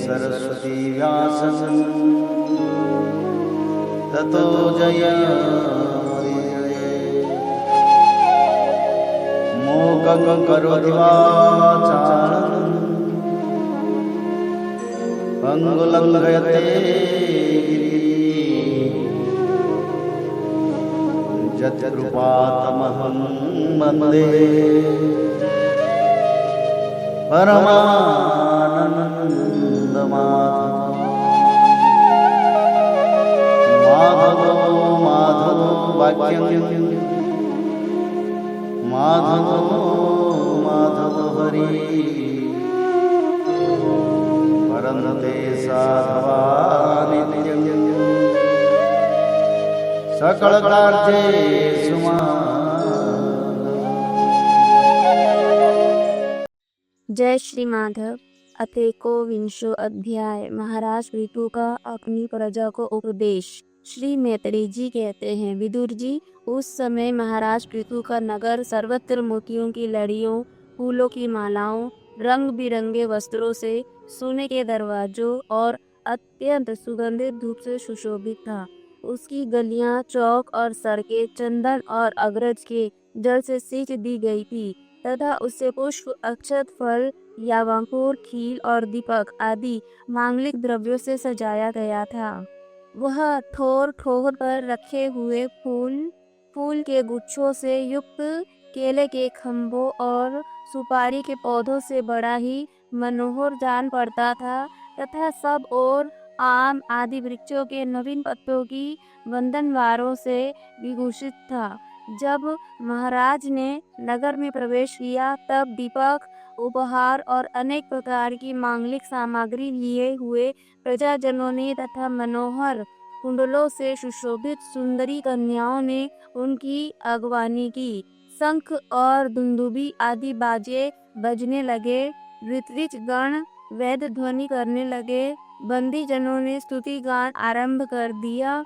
सरस्वती व्यासं ततो जयमुदीरये। मूकं करोति वाचालं पंगुलंघयते यत्कृपातमहं वन्दे परमानन्दमाधवो माधवो वाक्यं माधवो हरि परन्ते साधवा नित्यं सकलकार्येषु जय श्री माधव। अथेकोविंशो अध्याय। महाराज ऋतु का अपनी प्रजा को उपदेश। श्री मैत्रेय जी कहते हैं, विदुर जी, उस समय महाराज ऋतु का नगर सर्वत्र मोतियों की लड़ियों, फूलों की मालाओं, रंग बिरंगे वस्त्रों से, सोने के दरवाजों और अत्यंत सुगंधित धूप से सुशोभित था। उसकी गलियां, चौक और सड़कें चंदन और अगरज के जल से सींच दी गई थी तथा उससे पुष्प, अक्षत, फल, यावांकुर, खील और दीपक आदि मांगलिक द्रव्यों से सजाया गया था। वह ठोर ठोर पर रखे हुए फूल के गुच्छों से युक्त केले के खम्भों और सुपारी के पौधों से बड़ा ही मनोहर जान पड़ता था तथा सब ओर आम आदि वृक्षों के नवीन पत्तों की वंदनवारों से विभूषित था। जब महाराज ने नगर में प्रवेश किया तब दीपक, उपहार और अनेक प्रकार की मांगलिक सामग्री लिए हुए प्रजाजनों ने तथा मनोहर कुंडलों से सुशोभित सुंदरी कन्याओं ने उनकी अगवानी की। शंख और दुंदुभी आदि बाजे बजने लगे, ऋत्विज गण वेद ध्वनि करने लगे, बंदी जनों ने स्तुति गान आरंभ कर दिया।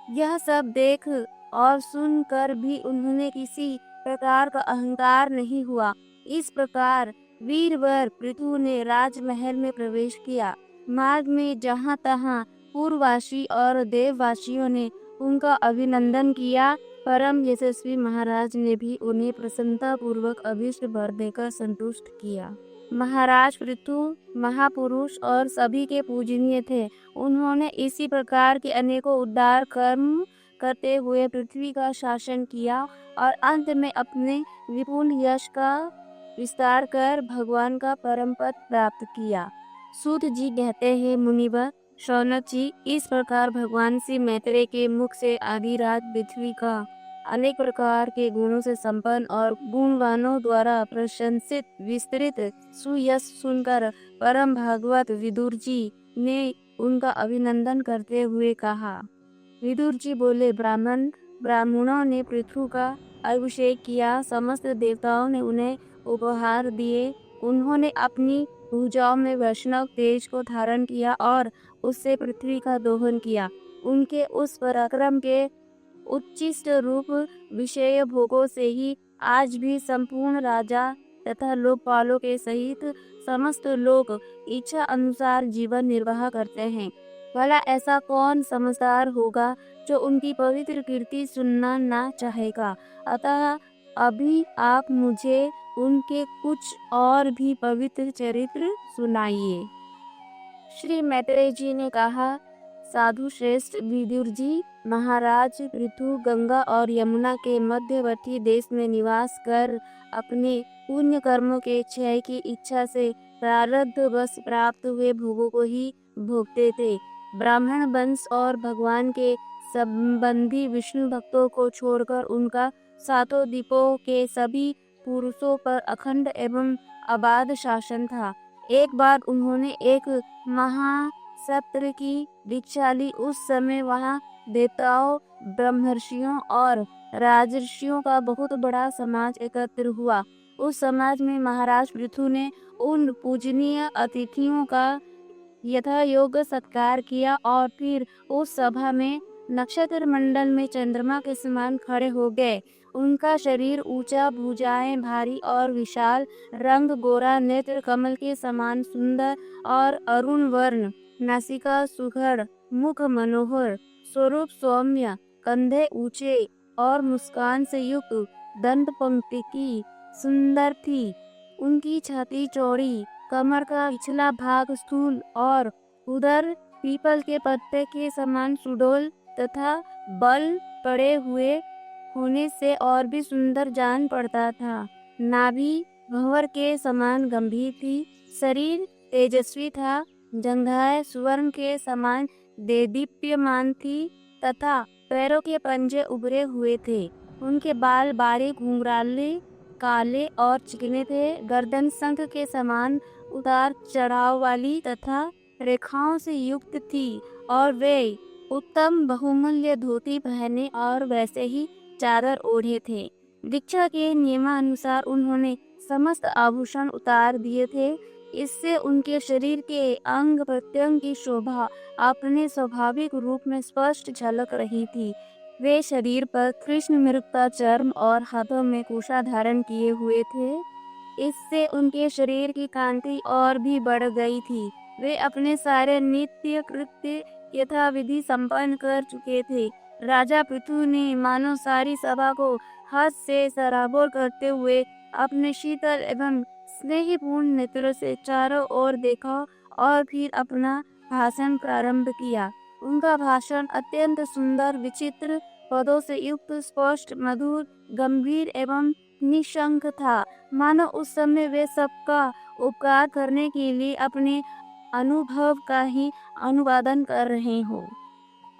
यह सब देख और सुनकर भी उन्होंने किसी प्रकार का अहंकार नहीं हुआ। इस प्रकार वीरवर पृथु ने राजमहल में प्रवेश किया। मार्ग में जहाँ तहाँ पूर्ववासी और देववासियों ने उनका अभिनंदन किया। परम यशस्वी महाराज ने भी उन्हें प्रसन्नता पूर्वक अभीष्ट वर देकर संतुष्ट किया। महाराज पृथु महापुरुष और सभी के पूजनीय थे। उन्होंने इसी प्रकार के अनेकों उदार कर्म करते हुए पृथ्वी का शासन किया और अंत में अपने विपुल यश का विस्तार कर भगवान का परम पद प्राप्त किया। सूत जी कहते हैं, मुनिवर शौनक जी, इस प्रकार भगवान श्री मैत्रेय के मुख से आदिराज पृथ्वी का अनेक प्रकार के गुणों से संपन्न और गुणवानों द्वारा प्रशंसित विस्तृत सुयश सुनकर परम भागवत विदुर जी ने उनका अभिनंदन करते हुए कहा। विदुर जी बोले, ब्राह्मणों ने पृथु का अभिषेक किया, समस्त देवताओं ने उन्हें उपहार दिए, उन्होंने अपनी भुजाओं में वैष्णव तेज को धारण किया और उससे पृथ्वी का दोहन किया। उनके उस पराक्रम के उच्चिष्ट रूप विषय भोगों से ही आज भी संपूर्ण राजा तथा लोकपालों के सहित समस्त लोग इच्छा अनुसार जीवन निर्वाह करते हैं। भला ऐसा कौन समझदार होगा जो उनकी पवित्र कीर्ति सुनना ना चाहेगा। अतः अभी आप मुझे उनके कुछ और भी पवित्र चरित्र सुनाइए। श्री मैत्रेय जी ने कहा, साधु श्रेष्ठ विदुर जी, महाराज पृथु गंगा और यमुना के मध्यवर्ती देश में निवास कर अपने पुण्य कर्मों के क्षय की इच्छा से प्रारब्ध वश प्राप्त हुए भोगों को ही भोगते थे। ब्राह्मण वंश और भगवान के संबंधी विष्णु भक्तों को छोड़कर उनका सातों द्वीपों के सभी पुरुषों पर अखंड एवं अबाध शासन था। एक बार उन्होंने एक महासत्र की दीक्षा ली। उस समय वहाँ देवताओं, ब्रह्मर्षियों और राजर्षियों का बहुत बड़ा समाज एकत्र हुआ। उस समाज में महाराज पृथु ने उन पूजनीय अतिथियों का यथा योग्य सत्कार किया और फिर उस सभा में नक्षत्र मंडल में चंद्रमा के समान खड़े हो गए। उनका शरीर ऊंचा, भुजाएं भारी और विशाल, रंग गोरा, नेत्र कमल के समान सुंदर और अरुण वर्ण, नासिका सुघड़, मुख मनोहर, स्वरूप सौम्य, कंधे ऊंचे और मुस्कान से युक्त, दंत पंक्ति की सुंदर थी। उनकी छाती चौड़ी, कमर का पिछला भाग स्थूल और उदर पीपल के पत्ते के समान सुडौल तथा बल पड़े हुए होने से और भी सुंदर जान पड़ता था। नाभि भंवर के समान गंभीर थी, शरीर तेजस्वी था, जंघाएं सुवर्ण के समान देदीप्यमान थी तथा पैरों के पंजे उभरे हुए थे। उनके बाल बारीक घुंघराले, काले और चिकने थे। गर्दन शंख के समान उतार चढ़ाव वाली तथा रेखाओं से युक्त थी और वे उत्तम बहुमूल्य धोती पहने और वैसे ही चादर ओढ़े थे। दीक्षा के नियमानुसार उन्होंने समस्त आभूषण उतार दिए थे। इससे उनके शरीर के अंग प्रत्यंग की शोभा अपने स्वाभाविक रूप में स्पष्ट झलक रही थी। वे शरीर पर कृष्ण मृग का चर्म और हाथों में कुशा धारण किए हुए थे। इससे उनके शरीर की कांति और भी बढ़ गई थी। वे अपने सारे नित्य कृत्य यथाविधि संपन्न कर चुके थे। राजा पृथु ने मानो सारी सभा को हर्ष से सराबोर करते हुए अपने शीतल एवं स्नेहपूर्ण नेत्रों से चारों ओर देखा और फिर अपना भाषण प्रारंभ किया। उनका भाषण अत्यंत सुंदर, विचित्र पदों से युक्त, स्पष्ट, मधुर, गंभीर एवं निशंक था, मानो उस समय वे सबका उपकार करने के लिए अपने अनुभव का ही अनुवादन कर रहे हो।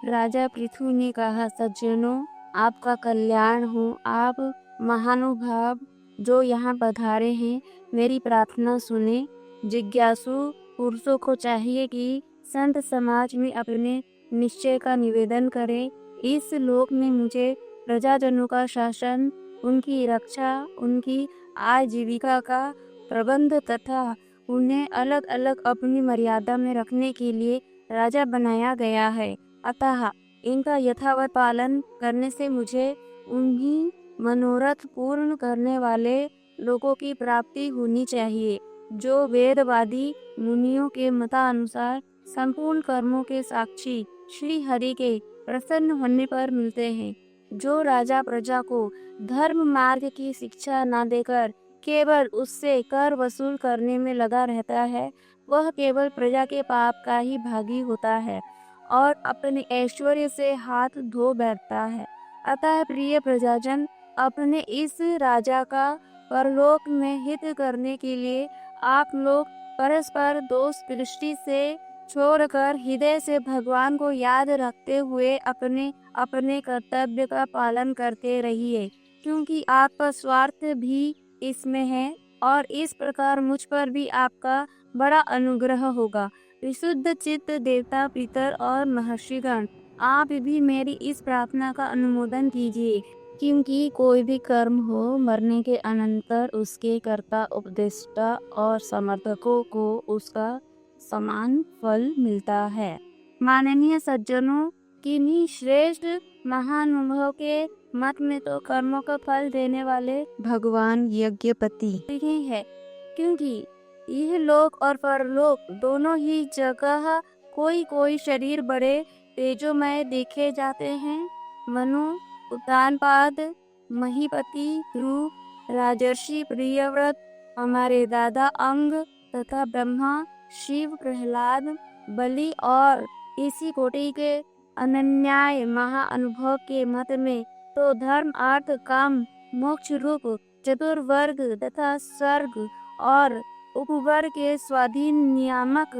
राजा पृथु ने कहा, सज्जनों, आपका कल्याण हो। आप महानुभाव जो यहाँ पधारे हैं, मेरी प्रार्थना सुने। जिज्ञासु पुरुषों को चाहिए कि संत समाज में अपने निश्चय का निवेदन करें। इस लोक में मुझे प्रजाजनों का शासन, उनकी रक्षा, उनकी आजीविका का प्रबंध तथा उन्हें अलग अलग अपनी मर्यादा में रखने के लिए राजा बनाया गया है। अतः इनका यथावत पालन करने से मुझे उन्हीं मनोरथ पूर्ण करने वाले लोगों की प्राप्ति होनी चाहिए जो वेदवादी मुनियों के मतानुसार संपूर्ण कर्मों के साक्षी श्री हरि के प्रसन्न होने पर मिलते हैं। जो राजा प्रजा को धर्म मार्ग की शिक्षा न देकर केवल उससे कर वसूल करने में लगा रहता है, वह केवल प्रजा के पाप का ही भागी होता है और अपने ऐश्वर्य से हाथ धो बैठता है। अतः प्रिय प्रजाजन, अपने इस राजा का परलोक में हित करने के लिए आप लोग परस्पर दोष दृष्टि से छोड़कर हृदय से भगवान को याद रखते हुए अपने अपने कर्तव्य का पालन करते रहिए, क्योंकि आपका स्वार्थ भी इसमें है और इस प्रकार मुझ पर भी आपका बड़ा अनुग्रह होगा। विशुद्ध चित्त देवता, पितर और महर्षिगण, आप भी मेरी इस प्रार्थना का अनुमोदन कीजिए, क्योंकि कोई भी कर्म हो, मरने के अनंतर उसके कर्ता, उपदेष्टा और समर्थकों को उसका समान फल मिलता है। माननीय सज्जनों, किन्हीं श्रेष्ठ महानुभव के मत में तो कर्मों का फल देने वाले भगवान यज्ञपति ही है, क्योंकि यह लोक और परलोक दोनों ही जगह कोई कोई शरीर बड़े तेजोमय देखे जाते हैं। मनु, उत्तानपाद, महीपति, ध्रुव, राजर्षि प्रियव्रत, हमारे दादा अंग तथा ब्रह्मा, शिव, प्रहलाद, बलि और इसी कोटि के अनन्याय महाअनुभव के मत में तो धर्म, अर्थ, काम, मोक्ष रूप चतुर्वर्ग तथा स्वर्ग और उपवर्ग के स्वाधीन नियामक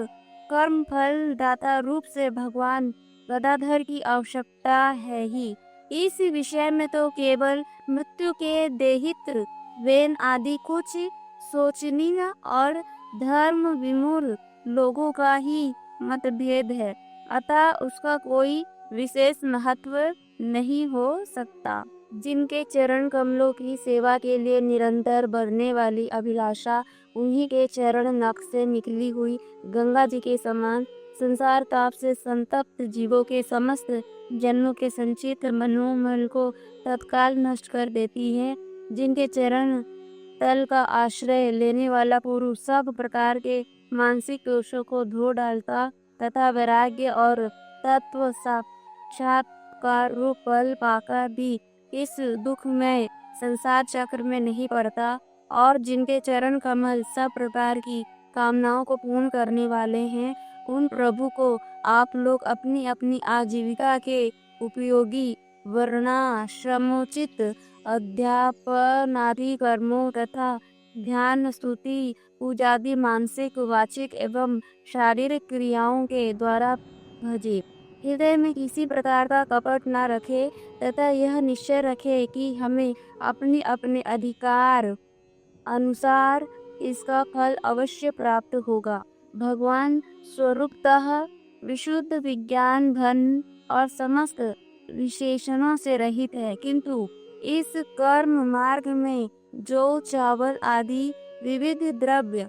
कर्म फल दाता रूप से भगवान गदाधर की आवश्यकता है ही। इस विषय में तो केवल मृत्यु के देहित्र वेन आदि कुछ सोचनीय और धर्म विमूल लोगों का ही मतभेद है, अतः उसका कोई विशेष महत्व नहीं हो सकता। जिनके चरण कमलों की सेवा के लिए निरंतर बढ़ने वाली अभिलाषा उन्हीं के चरण नख से निकली हुई गंगा जी के समान संसार ताप से संतप्त जीवों के समस्त जन्मों के संचित मनोमल को तत्काल नष्ट कर देती है। जिनके चरण तल का आश्रय लेने वाला पुरुष सब प्रकार के मानसिक दोषों को धो डालता तथा वैराग्य और तत्व साक्षात्कार रूप फल पाकर भी इस दुखमय संसार चक्र में नहीं पड़ता, और जिनके चरण कमल सब प्रकार की कामनाओं को पूर्ण करने वाले हैं, उन प्रभु को आप लोग अपनी अपनी आजीविका के उपयोगी वर्णाश्रमोचित अध्यापनादि कर्मों तथा ध्यान, स्तुति, पूजादि मानसिक, वाचिक एवं शारीरिक क्रियाओं के द्वारा भजे। हृदय में किसी प्रकार का कपट न रखे तथा यह निश्चय रखे कि हमें अपने अपने अधिकार अनुसार इसका फल अवश्य प्राप्त होगा। भगवान स्वरूपतः विशुद्ध विज्ञान घन और समस्त विशेषणों से रहित है, किंतु इस कर्म मार्ग में जो चावल आदि विविध द्रव्य,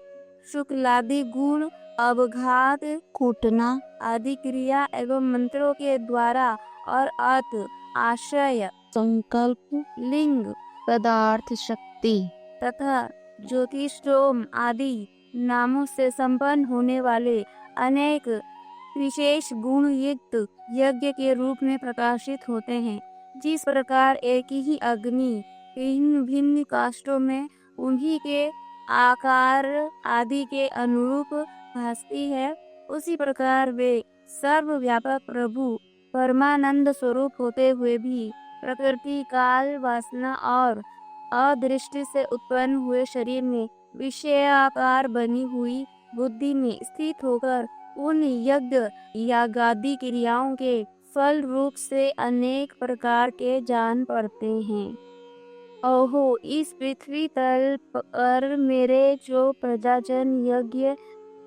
शुक्लादि गुण, अवघात, कूटना आदि क्रिया एवं मंत्रों के द्वारा और अत आश्रय, संकल्प, लिंग, पदार्थ, शक्ति तथा ज्योतिषोम आदि नामों से संपन्न होने वाले अनेक विशेष गुण युक्त यज्ञ के रूप में प्रकाशित होते हैं। जिस प्रकार एक ही अग्नि भिन्न भिन्न काष्ठों में उन्हीं के आकार आदि के अनुरूप भासती है, उसी प्रकार वे सर्वव्यापक प्रभु परमानंद स्वरूप होते हुए भी प्रकृति, काल, वासना और अदृष्टि से उत्पन्न हुए शरीर में विषयाकार बनी हुई बुद्धि में स्थित होकर उन यज्ञ यागादि क्रियाओं के फल रूप से अनेक प्रकार के जान पड़ते हैं। ओहो, इस पृथ्वी तल पर मेरे जो प्रजाजन यज्ञ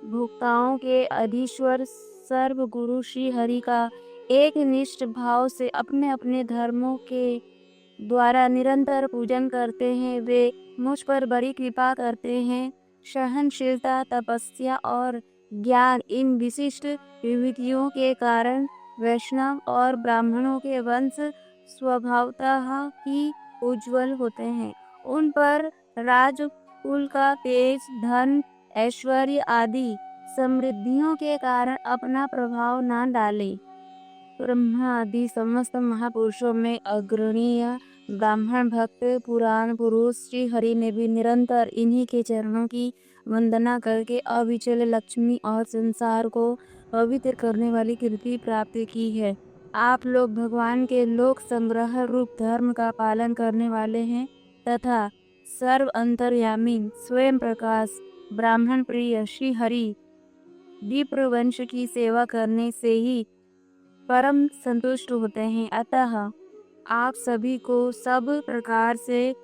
भोक्ताओं के अधीश्वर सर्व गुरु श्री हरि का एक निष्ठ भाव से अपने अपने धर्मों के द्वारा निरंतर पूजन करते हैं, वे मुझ पर बड़ी कृपा करते हैं। सहनशीलता, तपस्या और ज्ञान इन विशिष्ट विभूतियों के कारण वैष्णव और ब्राह्मणों के वंश स्वभावतः ही उज्जवल होते हैं। उन पर राजकुल का तेज, धन, ऐश्वर्य आदि समृद्धियों के कारण अपना प्रभाव न डाले। ब्रह्मा आदि समस्त महापुरुषों में अग्रणीय ब्राह्मण भक्त पुराण पुरुष श्री हरि ने भी निरंतर इन्हीं के चरणों की वंदना करके अविचल लक्ष्मी और संसार को पवित्र करने वाली कीर्ति प्राप्त की है। आप लोग भगवान के लोक संग्रह रूप धर्म का पालन करने वाले हैं तथा सर्व अंतर्यामी स्वयं प्रकाश ब्राह्मण प्रिय श्री हरि विप्र वंश की सेवा करने से ही परम संतुष्ट होते हैं। अतः आप सभी को सब प्रकार से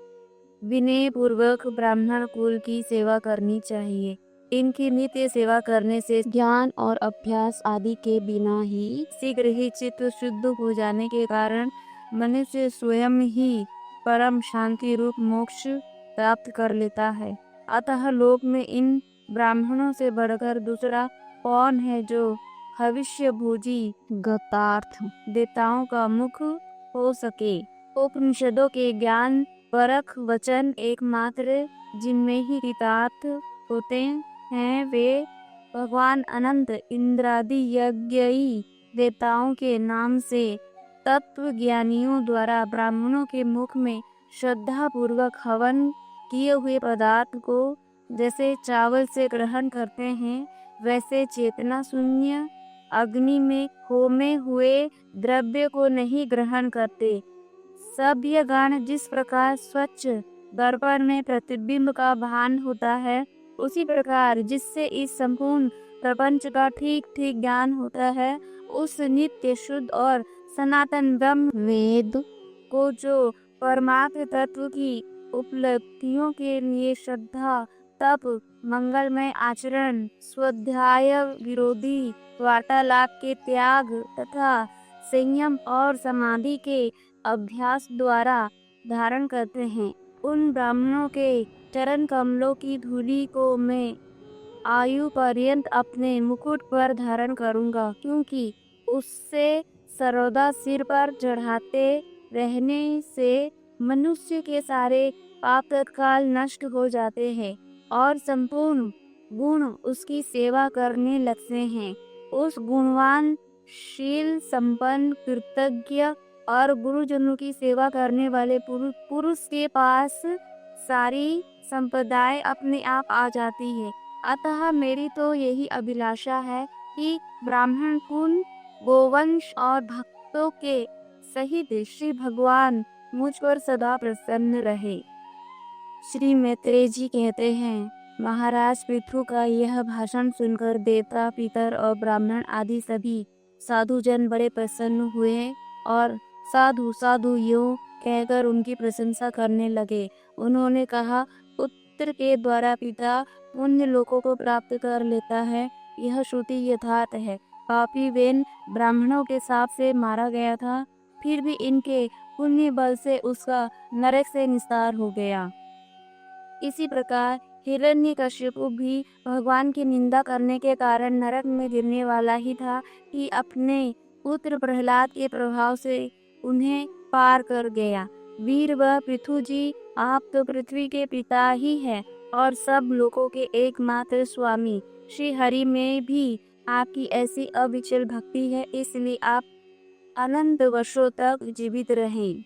विनय पूर्वक ब्राह्मण कुल की सेवा करनी चाहिए। इनकी नित्य सेवा करने से ज्ञान और अभ्यास आदि के बिना ही शीघ्र ही चित्त शुद्ध हो जाने के कारण मनुष्य स्वयं ही परम शांति रूप मोक्ष प्राप्त कर लेता है। अतः लोक में इन ब्राह्मणों से बढ़कर दूसरा कौन है जो भविष्य भोजी गतार्थ देवताओं का मुख हो सके। उपनिषदों के ज्ञान परख वचन एकमात्र जिनमें ही हितार्थ होते हैं, वे भगवान अनंत इंद्रादि यज्ञई देवताओं के नाम से तत्व ज्ञानियों द्वारा ब्राह्मणों के मुख में श्रद्धा पूर्वक हवन किए हुए पदार्थ को जैसे चावल से ग्रहण करते हैं, वैसे चेतना शून्य अग्नि में होमे हुए द्रव्य को नहीं ग्रहण करते। सभ्य गण जिस प्रकार स्वच्छ दर्पण में प्रतिबिंब का भान होता है, उसी प्रकार जिससे इस संपूर्ण प्रपंच का ठीक ठीक ज्ञान होता है, उस नित्य शुद्ध और सनातन ब्रह्म वेद को जो परमात्म तत्व की उपलब्धियों के लिए श्रद्धा, तप, मंगलमय आचरण, स्वाध्याय विरोधी वार्तालाप के त्याग तथा संयम और समाधि के अभ्यास द्वारा धारण करते हैं, उन ब्राह्मणों के चरण कमलों की धूलि को मैं आयु पर्यंत अपने मुकुट पर धारण करूंगा, क्योंकि उससे सर्वदा सिर पर चढ़ाते रहने से मनुष्य के सारे पाप तत्काल नष्ट हो जाते हैं और संपूर्ण गुण उसकी सेवा करने लगते हैं। उस गुणवान, शील संपन्न, कृतज्ञ और गुरुजनों की सेवा करने वाले पुरुष के पास सारी संपदाएं अपने आप आ जाती है। अतः मेरी तो यही अभिलाषा है कि ब्राह्मण कुल, गोवंश और भक्तों के सहित श्री भगवान मुझ पर सदा प्रसन्न रहे। श्री मैत्रेय जी कहते हैं, महाराज पृथु का यह भाषण सुनकर देवता, पितर और ब्राह्मण आदि सभी साधुजन बड़े प्रसन्न हुए और साधु साधु यूं कहकर उनकी प्रशंसा करने लगे। उन्होंने कहा, पुत्र के द्वारा पिता पुण्य लोकों को प्राप्त कर लेता है, यह श्रुति यथार्थ है। पापी वेन ब्राह्मणों के शाप से मारा गया था, फिर भी इनके पुण्य बल से उसका नरक से निस्तार हो गया। इसी प्रकार हिरण्यकश्यपु भी भगवान की निंदा करने के कारण नरक में गिरने वाला ही था कि अपने पुत्र प्रहलाद के प्रभाव से उन्हें पार कर गया। वीर व पृथु जी, आप तो पृथ्वी के पिता ही हैं और सब लोगों के एकमात्र स्वामी। श्री हरि में भी आपकी ऐसी अविचल भक्ति है, इसलिए आप अनंत वर्षों तक जीवित रहें।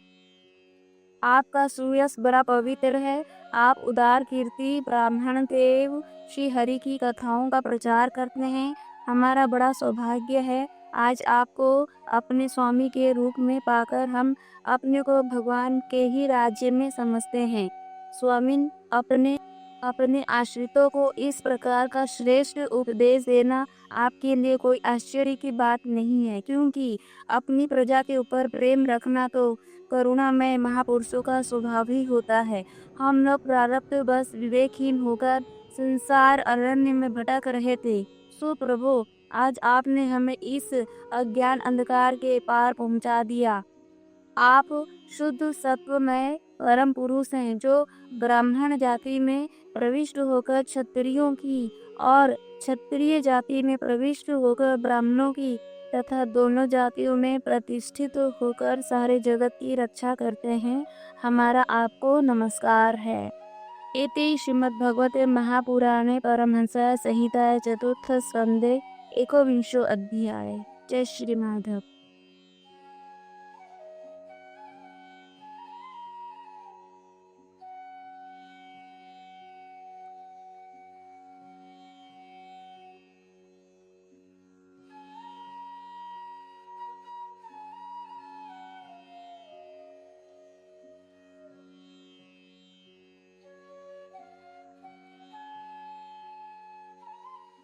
आपका सुयश बड़ा पवित्र है। आप उदार कीर्ति ब्राह्मण देव श्री हरि की कथाओं का प्रचार करते हैं। हमारा बड़ा सौभाग्य है, आज आपको अपने स्वामी के रूप में पाकर हम अपने को भगवान के ही राज्य में समझते हैं। स्वामिन, अपने आश्रितों को इस प्रकार का श्रेष्ठ उपदेश देना आपके लिए कोई आश्चर्य की बात नहीं है, क्योंकि अपनी प्रजा के ऊपर प्रेम रखना तो करुणामय महापुरुषों का स्वभाव ही होता है। हम लोग प्रारब्ध बस विवेकहीन होकर संसार अरण्य में भटक रहे थे, सो प्रभु आज आपने हमें इस अज्ञान अंधकार के पार पहुंचा दिया। आप शुद्ध सत्वमय परम पुरुष हैं, जो ब्राह्मण जाति में प्रविष्ट होकर क्षत्रियों की और क्षत्रिय जाति में प्रविष्ट होकर ब्राह्मणों की तथा दोनों जातियों में प्रतिष्ठित होकर सारे जगत की रक्षा करते हैं। हमारा आपको नमस्कार है। इति श्रीमद्भगवते महापुराणे परमहंस संहितायां चतुर्थ स्कंदे 21 अध्याय। जय श्री माधव।